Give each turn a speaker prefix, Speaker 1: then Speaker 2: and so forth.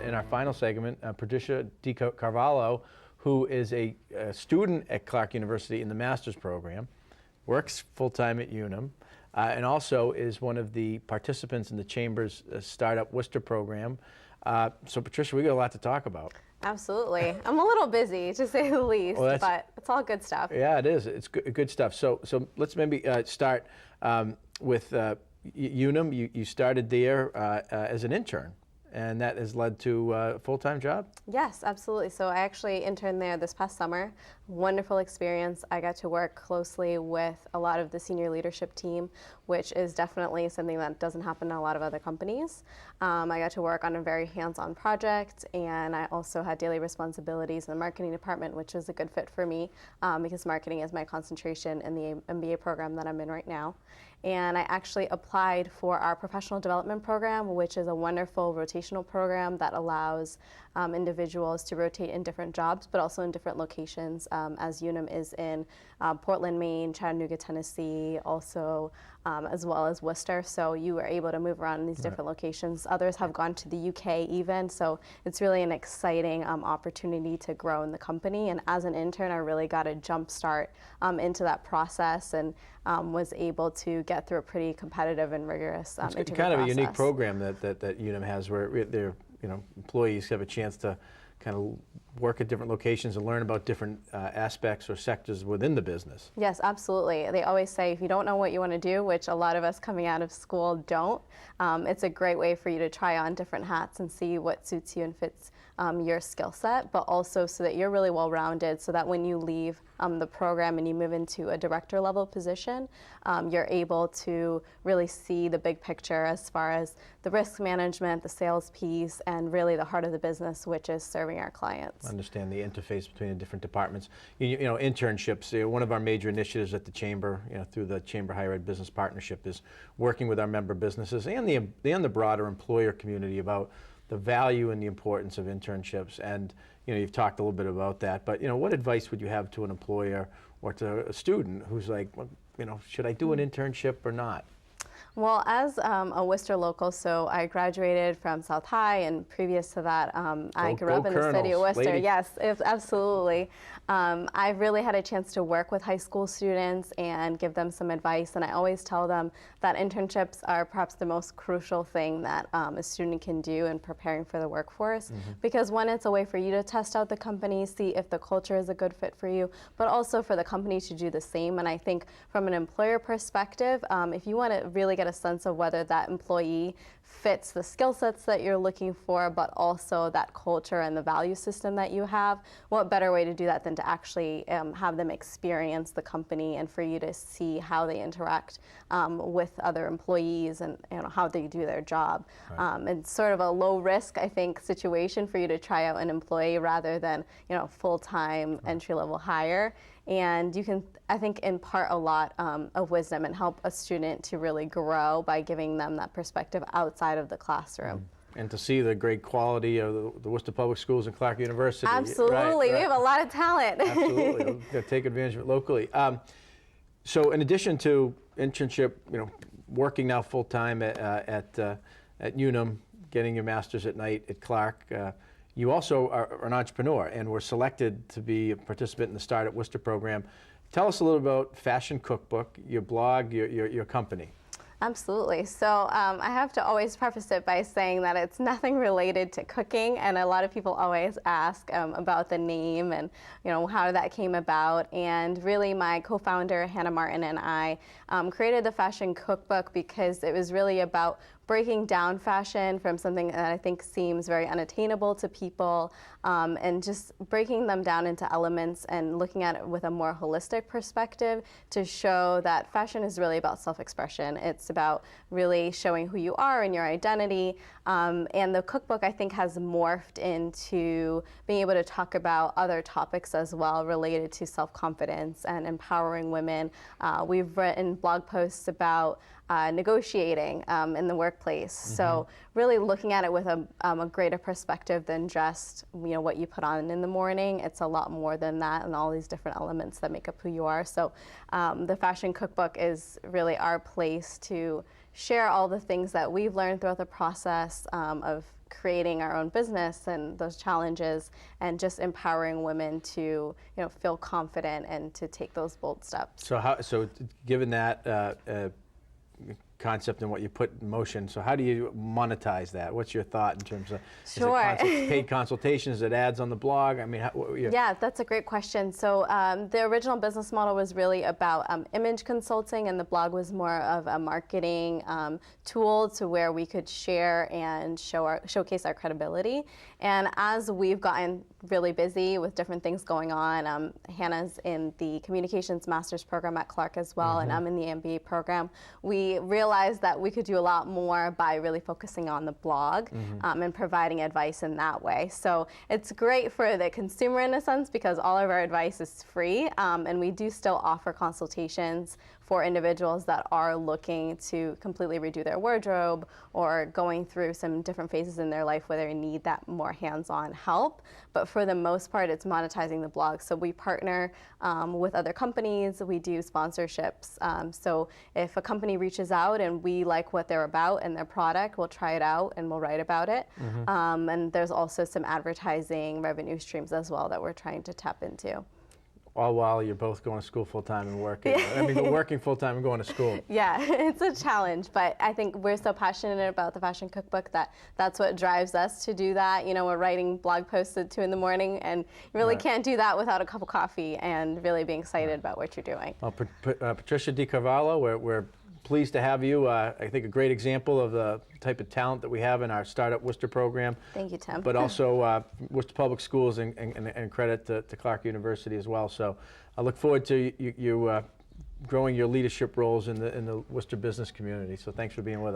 Speaker 1: in our final segment, Patricia DeCarvalho, who is a student at Clark University in the master's program, works full-time at Unum, and also is one of the participants in the Chamber's Startup Worcester program. So Patricia, we got a lot to talk about. Absolutely.
Speaker 2: I'm a little busy, to say the least, well, but it's all good stuff.
Speaker 1: Yeah, it is. It's good stuff. So let's maybe start with Unum. You started there as an intern, and that has led to a full-time job?
Speaker 2: Yes, absolutely. So I actually interned there this past summer. Wonderful experience. I got to work closely with a lot of the senior leadership team, which is definitely something that doesn't happen in a lot of other companies. I got to work on a very hands-on project, and I also had daily responsibilities in the marketing department, which is a good fit for me because marketing is my concentration in the MBA program that I'm in right now. And I actually applied for our professional development program, which is a wonderful rotational program that allows individuals to rotate in different jobs, but also in different locations, as Unum is in Portland, Maine, Chattanooga, Tennessee, also as well as Worcester. So you are able to move around in these different locations. Others have gone to the UK even, so it's really an exciting opportunity to grow in the company. And as an intern, I really got a jump start into that process and was able to get through a pretty competitive and rigorous interview process.
Speaker 1: It's kind of a unique program that Unum has, where their employees have a chance to kind of work at different locations and learn about different aspects or sectors within the business.
Speaker 2: Yes, absolutely. They always say if you don't know what you want to do, which a lot of us coming out of school don't, it's a great way for you to try on different hats and see what suits you and fits your skill set, but also so that you're really well-rounded, so that when you leave the program and you move into a director level position, you're able to really see the big picture as far as the risk management, the sales piece, and really the heart of the business, which is serving our clients.
Speaker 1: Understand the interface between the different departments. Internships, one of our major initiatives at the Chamber, through the Chamber Higher Ed Business Partnership, is working with our member businesses and the broader employer community about the value and the importance of internships. And you've talked a little bit about that, but what advice would you have to an employer or to a student who's like, well, should I do an internship or not?
Speaker 2: Well, as a Worcester local, so I graduated from South High, and previous to that, I grew up in the city of Worcester.
Speaker 1: Lady.
Speaker 2: Yes, absolutely. I've really had a chance to work with high school students and give them some advice, and I always tell them that internships are perhaps the most crucial thing that a student can do in preparing for the workforce, because one, it's a way for you to test out the company, see if the culture is a good fit for you, but also for the company to do the same. And I think from an employer perspective, if you want to really get a sense of whether that employee fits the skill sets that you're looking for, but also that culture and the value system that you have, what better way to do that than to actually have them experience the company and for you to see how they interact with other employees and how they do their job. Right. It's sort of a low risk, I think, situation for you to try out an employee rather than full-time entry-level hire. And you can, I think, impart a lot of wisdom and help a student to really grow by giving them that perspective outside of the classroom.
Speaker 1: And to see the great quality of the Worcester Public Schools and Clark University.
Speaker 2: Absolutely, we have a lot of talent.
Speaker 1: Absolutely, we'll take advantage of it locally. So in addition to internship, working now full-time at Unum, getting your master's at night at Clark, you also are an entrepreneur and were selected to be a participant in the Startup Worcester program. Tell us a little about Fashion Cookbook, your blog, your company.
Speaker 2: Absolutely. So I have to always preface it by saying that it's nothing related to cooking, and a lot of people always ask about the name and how that came about. And really, my co-founder Hannah Martin and I created the Fashion Cookbook because it was really about breaking down fashion from something that I think seems very unattainable to people, and just breaking them down into elements and looking at it with a more holistic perspective to show that fashion is really about self-expression. It's about really showing who you are and your identity. And the cookbook, I think, has morphed into being able to talk about other topics as well related to self-confidence and empowering women. We've written blog posts about negotiating in the workplace. So really looking at it with a greater perspective than just what you put on in the morning. It's a lot more than that, and all these different elements that make up who you are. So the Fashion Cookbook is really our place to share all the things that we've learned throughout the process of creating our own business and those challenges, and just empowering women to feel confident and to take those bold steps.
Speaker 1: So given that concept and what you put in motion, so how do you monetize that? What's your thought in terms of
Speaker 2: Sure.
Speaker 1: is it paid consultations, is it ads on the blog? I mean,
Speaker 2: yeah, that's a great question. So the original business model was really about image consulting, and the blog was more of a marketing tool to where we could share and showcase our credibility. And as we've gotten really busy with different things going on, Hannah's in the Communications Master's program at Clark as well, and I'm in the MBA program, we realized that we could do a lot more by really focusing on the blog and providing advice in that way. So it's great for the consumer in a sense, because all of our advice is free, and we do still offer consultations for individuals that are looking to completely redo their wardrobe or going through some different phases in their life where they need that more hands-on help. But for the most part, it's monetizing the blog. So we partner with other companies, we do sponsorships. So if a company reaches out and we like what they're about and their product, we'll try it out and we'll write about it. And there's also some advertising revenue streams as well that we're trying to tap into.
Speaker 1: All while you're both going to school full-time and working. I mean, but working full-time and going to school.
Speaker 2: Yeah, it's a challenge, but I think we're so passionate about the Fashion Cookbook that that's what drives us to do that. You know, we're writing blog posts at 2 in the morning, and you really can't do that without a cup of coffee and really being excited about what you're doing.
Speaker 1: Well, Patricia DeCarvalho, we're pleased to have you. I think a great example of the type of talent that we have in our Startup Worcester program.
Speaker 2: Thank you, Tim.
Speaker 1: But also Worcester Public Schools, and credit to Clark University as well. So I look forward to you growing your leadership roles in the Worcester business community. So thanks for being with us.